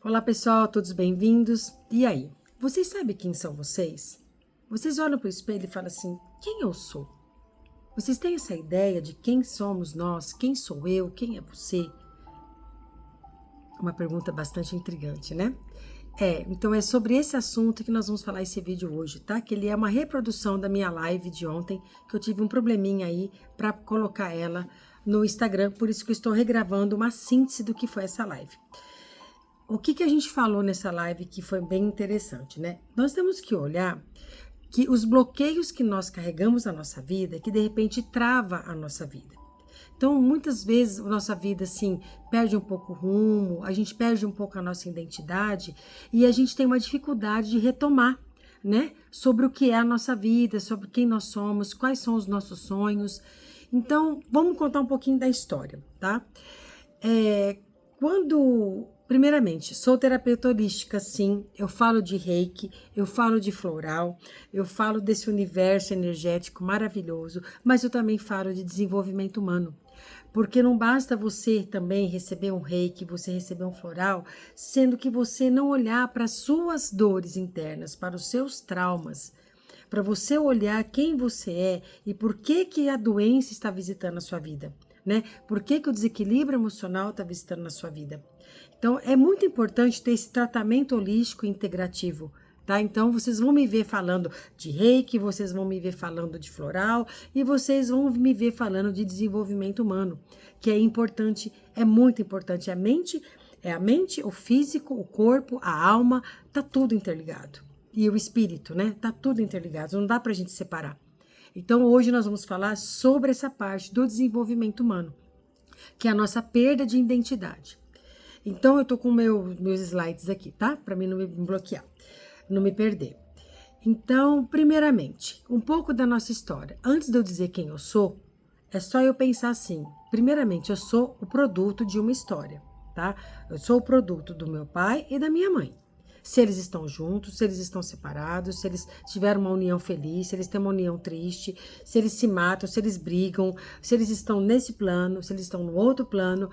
Olá pessoal, todos bem-vindos. E aí, vocês sabem quem são vocês? Vocês olham para o espelho e falam assim, quem eu sou? Vocês têm essa ideia de quem somos nós, quem sou eu, quem é você? Uma pergunta bastante intrigante, né? Então é sobre esse assunto que nós vamos falar esse vídeo hoje, tá? Que ele é uma reprodução da minha live de ontem, que eu tive um probleminha aí para colocar ela no Instagram, por isso que eu estou regravando uma síntese do que foi essa live. O que a gente falou nessa live que foi bem interessante, né? Nós temos que olhar que os bloqueios que nós carregamos na nossa vida, que de repente trava a nossa vida. Então, muitas vezes, a nossa vida, assim, perde um pouco o rumo, a gente perde um pouco a nossa identidade e a gente tem uma dificuldade de retomar, né? Sobre o que é a nossa vida, sobre quem nós somos, quais são os nossos sonhos. Então, vamos contar um pouquinho da história, tá? Primeiramente, sou terapeuta holística, sim, eu falo de reiki, eu falo de floral, eu falo desse universo energético maravilhoso, mas eu também falo de desenvolvimento humano. Porque não basta você também receber um reiki, você receber um floral, sendo que você não olhar para as suas dores internas, para os seus traumas, para você olhar quem você é e por que a doença está visitando a sua vida, né? Por que o desequilíbrio emocional está visitando na sua vida. Então, é muito importante ter esse tratamento holístico e integrativo, tá? Então, vocês vão me ver falando de reiki, vocês vão me ver falando de floral e vocês vão me ver falando de desenvolvimento humano, que é importante, é muito importante. A mente, o físico, o corpo, a alma, tá tudo interligado. E o espírito, né? Tá tudo interligado, não dá pra gente separar. Então, hoje nós vamos falar sobre essa parte do desenvolvimento humano, que é a nossa perda de identidade. Então, eu tô com meus slides aqui, tá? Para mim não me bloquear, não me perder. Então, primeiramente, um pouco da nossa história. Antes de eu dizer quem eu sou, é só eu pensar assim. Primeiramente, eu sou o produto de uma história, tá? Eu sou o produto do meu pai e da minha mãe. Se eles estão juntos, se eles estão separados, se eles tiveram uma união feliz, se eles têm uma união triste, se eles se matam, se eles brigam, se eles estão nesse plano, se eles estão no outro plano.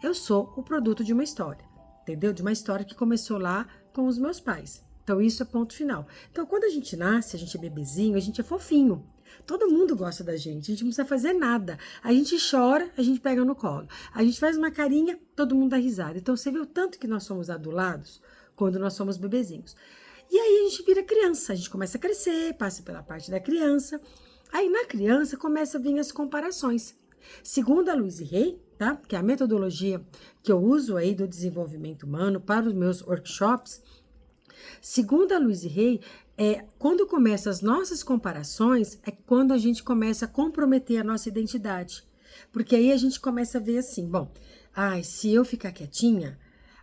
Eu sou o produto de uma história, entendeu? De uma história que começou lá com os meus pais. Então, isso é ponto final. Então, quando a gente nasce, a gente é bebezinho, a gente é fofinho. Todo mundo gosta da gente, a gente não precisa fazer nada. A gente chora, a gente pega no colo. A gente faz uma carinha, todo mundo dá risada. Então, você vê o tanto que nós somos adulados quando nós somos bebezinhos. E aí, a gente vira criança, a gente começa a crescer, passa pela parte da criança. Aí, na criança, começa a vir as comparações. Segundo a Louise Hay, tá? Que é a metodologia que eu uso aí do desenvolvimento humano para os meus workshops, segundo a Louise Hay, quando começam as nossas comparações, é quando a gente começa a comprometer a nossa identidade. Porque aí a gente começa a ver assim, bom, se eu ficar quietinha,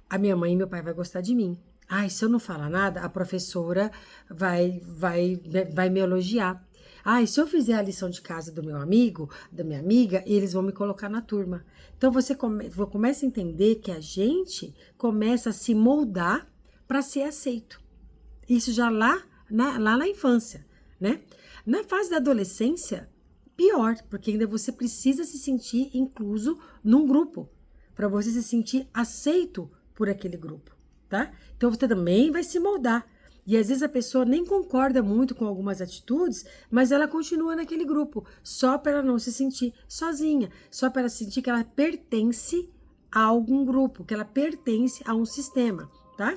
a minha mãe e meu pai vão gostar de mim. Se eu não falar nada, a professora vai me elogiar. E se eu fizer a lição de casa do meu amigo, da minha amiga, eles vão me colocar na turma. Então, você começa a entender que a gente começa a se moldar para ser aceito. Isso já lá na infância, né? Na fase da adolescência, pior, porque ainda você precisa se sentir incluso num grupo, para você se sentir aceito por aquele grupo, tá? Então, você também vai se moldar. E às vezes a pessoa nem concorda muito com algumas atitudes, mas ela continua naquele grupo, só para ela não se sentir sozinha, só para ela sentir que ela pertence a algum grupo, que ela pertence a um sistema, tá?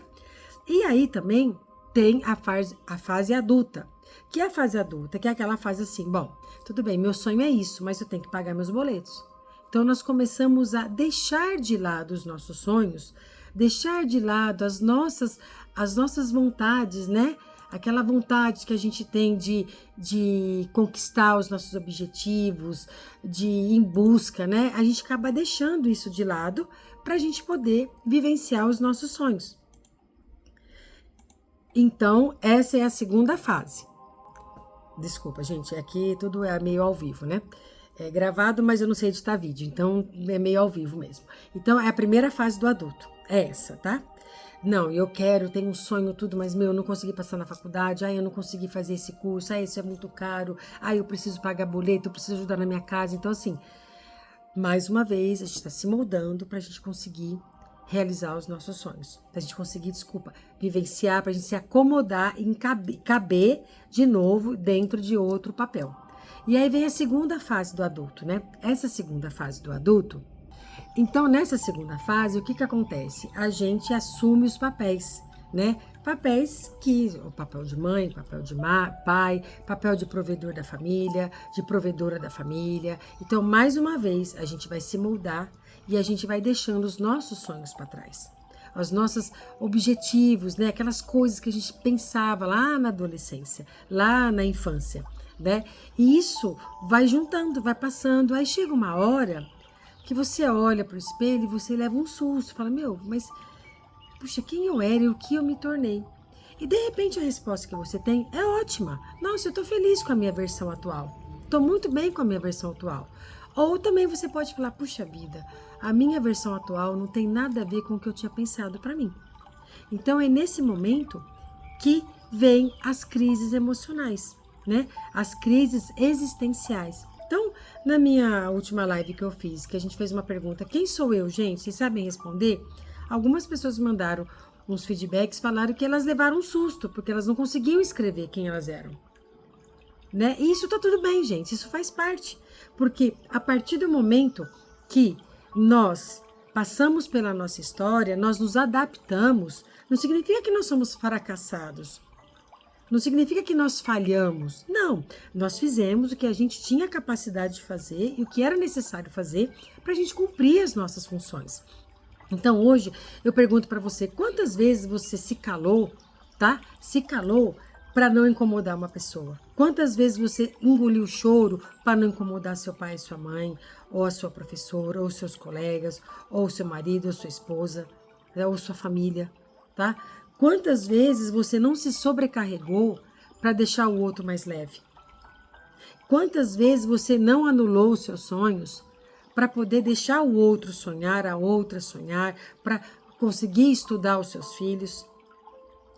E aí também tem a fase adulta, que é a fase adulta, que é aquela fase assim, bom, tudo bem, meu sonho é isso, mas eu tenho que pagar meus boletos. Então nós começamos a deixar de lado os nossos sonhos, deixar de lado as nossas vontades, né? Aquela vontade que a gente tem de conquistar os nossos objetivos, de ir em busca, né? A gente acaba deixando isso de lado para a gente poder vivenciar os nossos sonhos. Então, essa é a segunda fase. Desculpa, gente, aqui tudo é meio ao vivo, né? É gravado, mas eu não sei editar vídeo, então é meio ao vivo mesmo. Então, é a primeira fase do adulto, é essa, tá? Não, eu tenho um sonho, tudo, mas eu não consegui passar na faculdade, eu não consegui fazer esse curso, isso é muito caro, eu preciso pagar boleto, eu preciso ajudar na minha casa. Então, assim, mais uma vez, a gente está se moldando para a gente conseguir realizar os nossos sonhos. Pra gente conseguir, vivenciar, pra gente se acomodar em caber de novo dentro de outro papel. E aí vem a segunda fase do adulto, né? Essa segunda fase do adulto. Então, nessa segunda fase, o que que acontece? A gente assume os papéis, né? Papéis o papel de mãe, papel de pai, papel de provedor da família, de provedora da família. Então, mais uma vez, a gente vai se moldar e a gente vai deixando os nossos sonhos para trás. Os nossos objetivos, né? Aquelas coisas que a gente pensava lá na adolescência, lá na infância, né? E isso vai juntando, vai passando. Aí chega uma hora que você olha para o espelho e você leva um susto, fala, mas puxa, quem eu era e o que eu me tornei? E de repente a resposta que você tem é ótima. Nossa, eu tô feliz com a minha versão atual. Tô muito bem com a minha versão atual. Ou também você pode falar, puxa vida, a minha versão atual não tem nada a ver com o que eu tinha pensado para mim. Então é nesse momento que vem as crises emocionais, né? As crises existenciais. Então, na minha última live que eu fiz, que a gente fez uma pergunta, quem sou eu, gente? Vocês sabem responder? Algumas pessoas mandaram uns feedbacks, falaram que elas levaram um susto, porque elas não conseguiam escrever quem elas eram. Né? E isso tá tudo bem, gente, isso faz parte. Porque a partir do momento que nós passamos pela nossa história, nós nos adaptamos, não significa que nós somos fracassados. Não significa que nós falhamos. Não, nós fizemos o que a gente tinha capacidade de fazer e o que era necessário fazer para a gente cumprir as nossas funções. Então hoje eu pergunto para você, quantas vezes você se calou, tá? Se calou para não incomodar uma pessoa? Quantas vezes você engoliu o choro para não incomodar seu pai e sua mãe, ou a sua professora, ou seus colegas, ou seu marido, ou sua esposa, né? Ou sua família, tá? Quantas vezes você não se sobrecarregou para deixar o outro mais leve? Quantas vezes você não anulou os seus sonhos para poder deixar o outro sonhar, a outra sonhar, para conseguir estudar os seus filhos?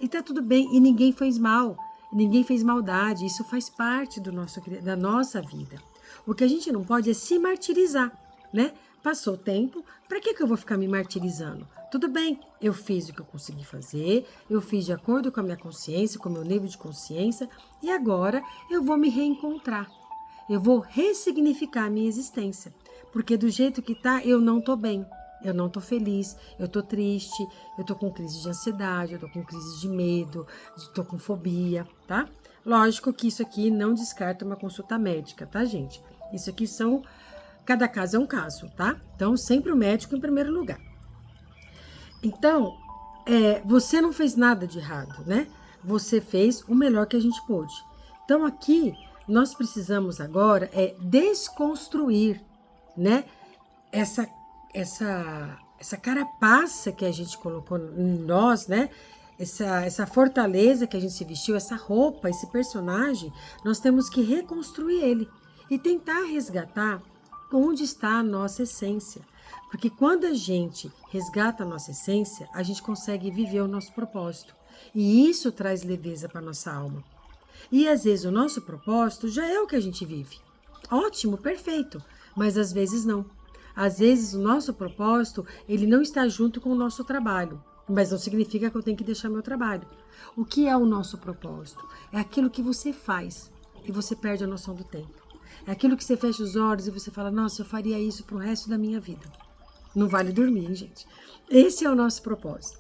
E tá tudo bem, e ninguém fez mal, ninguém fez maldade, isso faz parte da nossa vida. O que a gente não pode é se martirizar, né? Passou o tempo, para que eu vou ficar me martirizando? Tudo bem, eu fiz o que eu consegui fazer, eu fiz de acordo com a minha consciência, com o meu nível de consciência, e agora eu vou me reencontrar. Eu vou ressignificar a minha existência, porque do jeito que tá, eu não tô bem, eu não tô feliz, eu tô triste, eu tô com crise de ansiedade, eu tô com crise de medo, tô com fobia, tá? Lógico que isso aqui não descarta uma consulta médica, tá, gente? Isso aqui cada caso é um caso, tá? Então, sempre o médico em primeiro lugar. Então, você não fez nada de errado, né? Você fez o melhor que a gente pôde. Então, aqui, nós precisamos agora desconstruir, né? Essa carapaça que a gente colocou em nós, né? Essa fortaleza que a gente se vestiu, essa roupa, esse personagem, nós temos que reconstruir ele e tentar resgatar onde está a nossa essência. Porque quando a gente resgata a nossa essência, a gente consegue viver o nosso propósito. E isso traz leveza para a nossa alma. E às vezes o nosso propósito já é o que a gente vive. Ótimo, perfeito. Mas às vezes não. Às vezes o nosso propósito, ele não está junto com o nosso trabalho. Mas não significa que eu tenho que deixar meu trabalho. O que é o nosso propósito? É aquilo que você faz e você perde a noção do tempo. É aquilo que você fecha os olhos e você fala, nossa, eu faria isso pro resto da minha vida. Não vale dormir, hein, gente? Esse é o nosso propósito.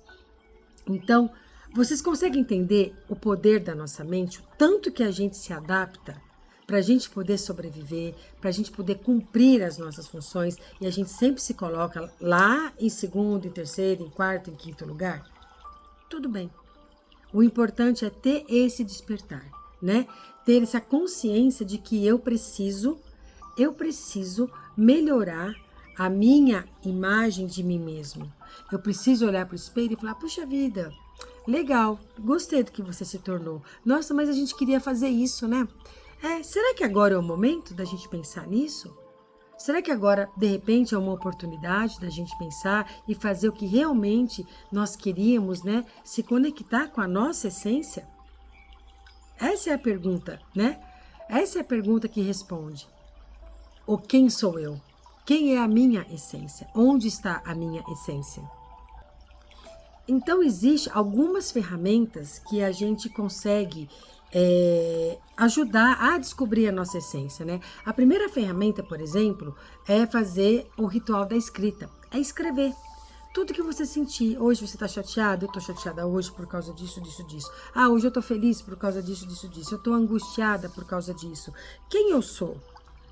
Então, vocês conseguem entender o poder da nossa mente, o tanto que a gente se adapta para a gente poder sobreviver, para a gente poder cumprir as nossas funções e a gente sempre se coloca lá em segundo, em terceiro, em quarto, em quinto lugar? Tudo bem. O importante é ter esse despertar, né? Ter essa consciência de que eu preciso melhorar a minha imagem de mim mesmo. Eu preciso olhar para o espelho e falar, puxa vida, legal, gostei do que você se tornou. Nossa, mas a gente queria fazer isso, né? Será que agora é o momento da gente pensar nisso? Será que agora, de repente, é uma oportunidade da gente pensar e fazer o que realmente nós queríamos, né? Se conectar com a nossa essência? Essa é a pergunta, né? Essa é a pergunta que responde. Quem sou eu? Quem é a minha essência? Onde está a minha essência? Então, existe algumas ferramentas que a gente consegue ajudar a descobrir a nossa essência, né? A primeira ferramenta, por exemplo, é fazer o ritual da escrita. É escrever. Tudo que você sentir. Hoje você está chateado? Eu estou chateada hoje por causa disso, disso, disso. Ah, hoje eu estou feliz por causa disso, disso, disso. Eu estou angustiada por causa disso. Quem eu sou?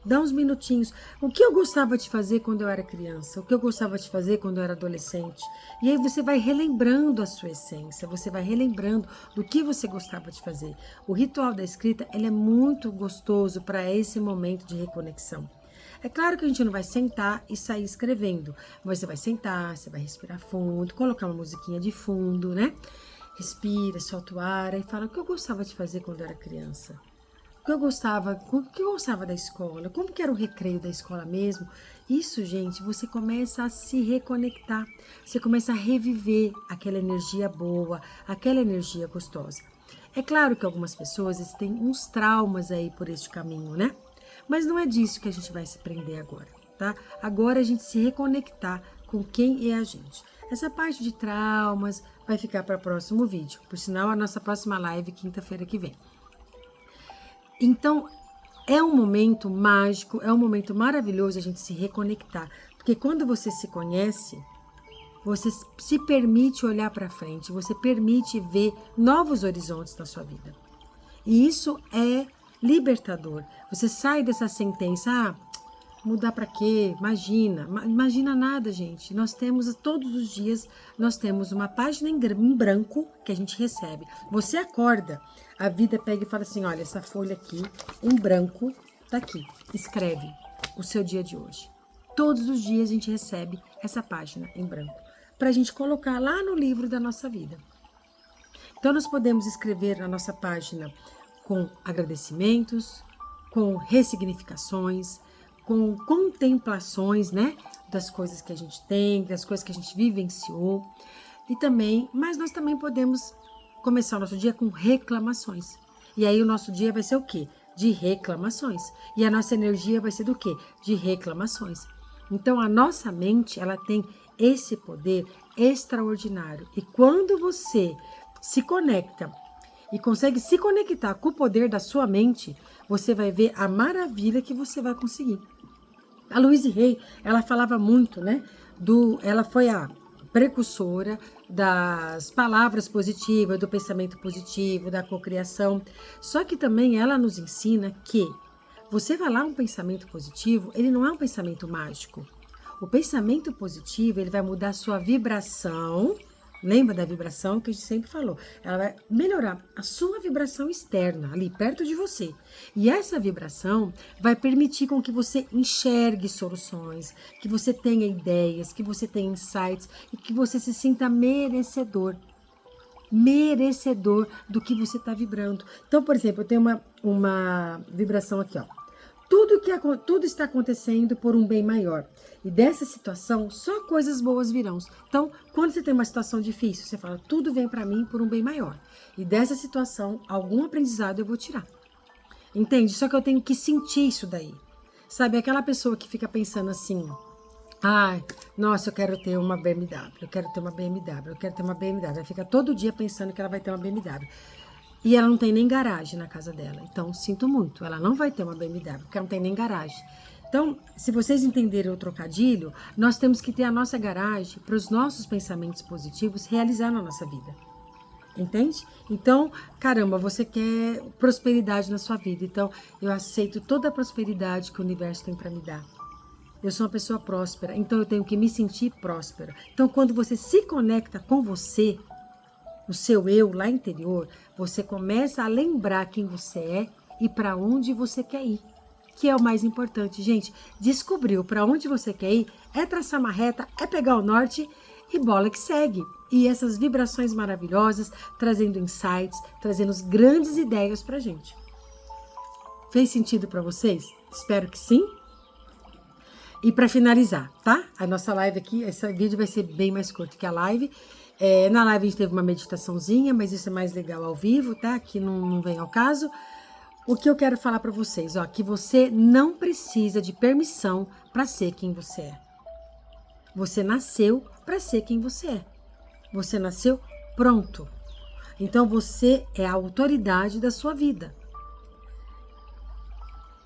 Dá uns minutinhos. O que eu gostava de fazer quando eu era criança? O que eu gostava de fazer quando eu era adolescente? E aí você vai relembrando a sua essência, você vai relembrando do que você gostava de fazer. O ritual da escrita, ele é muito gostoso para esse momento de reconexão. É claro que a gente não vai sentar e sair escrevendo, mas você vai sentar, você vai respirar fundo, colocar uma musiquinha de fundo, né? Respira, solta o ar e fala o que eu gostava de fazer quando eu era criança. O que eu gostava da escola, como que era o recreio da escola mesmo. Isso, gente, você começa a se reconectar, você começa a reviver aquela energia boa, aquela energia gostosa. É claro que algumas pessoas têm uns traumas aí por este caminho, né? Mas não é disso que a gente vai se prender agora, tá? Agora a gente se reconectar com quem é a gente. Essa parte de traumas vai ficar para o próximo vídeo, por sinal a nossa próxima live quinta-feira que vem. Então, é um momento mágico, é um momento maravilhoso a gente se reconectar. Porque quando você se conhece, você se permite olhar para frente, você permite ver novos horizontes na sua vida. E isso é libertador. Você sai dessa sentença, mudar para quê? Imagina nada, gente. Nós temos, todos os dias, nós temos uma página em branco que a gente recebe. Você acorda, a vida pega e fala assim, olha, essa folha aqui, em branco, tá aqui. Escreve o seu dia de hoje. Todos os dias a gente recebe essa página em branco, para a gente colocar lá no livro da nossa vida. Então, nós podemos escrever na nossa página com agradecimentos, com ressignificações, com contemplações, né, das coisas que a gente tem, das coisas que a gente vivenciou, e também, mas nós também podemos começar o nosso dia com reclamações. E aí o nosso dia vai ser o quê? De reclamações. E a nossa energia vai ser do quê? De reclamações. Então a nossa mente, ela tem esse poder extraordinário. E quando você se conecta e consegue se conectar com o poder da sua mente, você vai ver a maravilha que você vai conseguir. A Louise Hay, ela falava muito, né? Ela foi a precursora das palavras positivas, do pensamento positivo, da cocriação. Só que também ela nos ensina que você falar um pensamento positivo, ele não é um pensamento mágico. O pensamento positivo, ele vai mudar a sua vibração. Lembra da vibração que a gente sempre falou? Ela vai melhorar a sua vibração externa, ali perto de você. E essa vibração vai permitir com que você enxergue soluções, que você tenha ideias, que você tenha insights e que você se sinta merecedor. Merecedor do que você está vibrando. Então, por exemplo, eu tenho uma vibração aqui, ó. Tudo está acontecendo por um bem maior. E dessa situação, só coisas boas virão. Então, quando você tem uma situação difícil, você fala, tudo vem para mim por um bem maior. E dessa situação, algum aprendizado eu vou tirar. Entende? Só que eu tenho que sentir isso daí. Sabe, aquela pessoa que fica pensando assim, nossa, eu quero ter uma BMW, eu quero ter uma BMW, eu quero ter uma BMW. Ela fica todo dia pensando que ela vai ter uma BMW. E ela não tem nem garagem na casa dela. Então, sinto muito, ela não vai ter uma BMW, porque ela não tem nem garagem. Então, se vocês entenderem o trocadilho, nós temos que ter a nossa garagem para os nossos pensamentos positivos realizar na nossa vida. Entende? Então, caramba, você quer prosperidade na sua vida. Então, eu aceito toda a prosperidade que o universo tem para me dar. Eu sou uma pessoa próspera, então eu tenho que me sentir próspera. Então, quando você se conecta com você, o seu eu lá interior, você começa a lembrar quem você é e para onde você quer ir. Que é o mais importante, gente. Descobriu para onde você quer ir, é traçar uma reta, é pegar o norte e bola que segue. E essas vibrações maravilhosas, trazendo insights, trazendo grandes ideias pra gente. Fez sentido para vocês? Espero que sim. E para finalizar, tá? A nossa live aqui, esse vídeo vai ser bem mais curto que a live. Na live a gente teve uma meditaçãozinha, mas isso é mais legal ao vivo, tá? Aqui não vem ao caso. O que eu quero falar para vocês, ó, que você não precisa de permissão para ser quem você é. Você nasceu para ser quem você é. Você nasceu pronto. Então você é a autoridade da sua vida.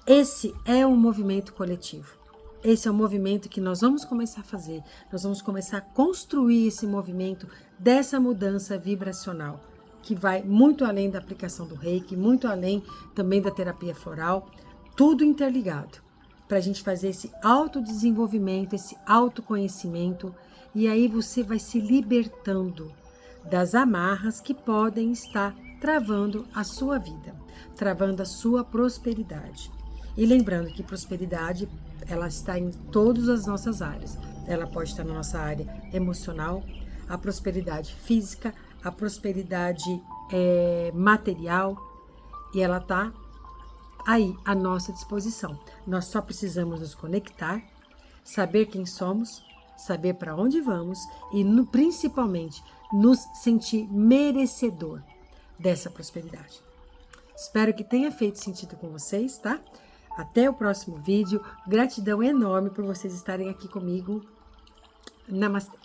Esse é um movimento coletivo. Esse é um movimento que nós vamos começar a fazer. Nós vamos começar a construir esse movimento dessa mudança vibracional, que vai muito além da aplicação do Reiki, muito além também da terapia floral, tudo interligado, para a gente fazer esse autodesenvolvimento, esse autoconhecimento, e aí você vai se libertando das amarras que podem estar travando a sua vida, travando a sua prosperidade. E lembrando que prosperidade, ela está em todas as nossas áreas. Ela pode estar na nossa área emocional, a prosperidade física, a prosperidade material, e ela está aí à nossa disposição. Nós só precisamos nos conectar, saber quem somos, saber para onde vamos e principalmente nos sentir merecedor dessa prosperidade. Espero que tenha feito sentido com vocês, tá? Até o próximo vídeo. Gratidão enorme por vocês estarem aqui comigo. Namastê.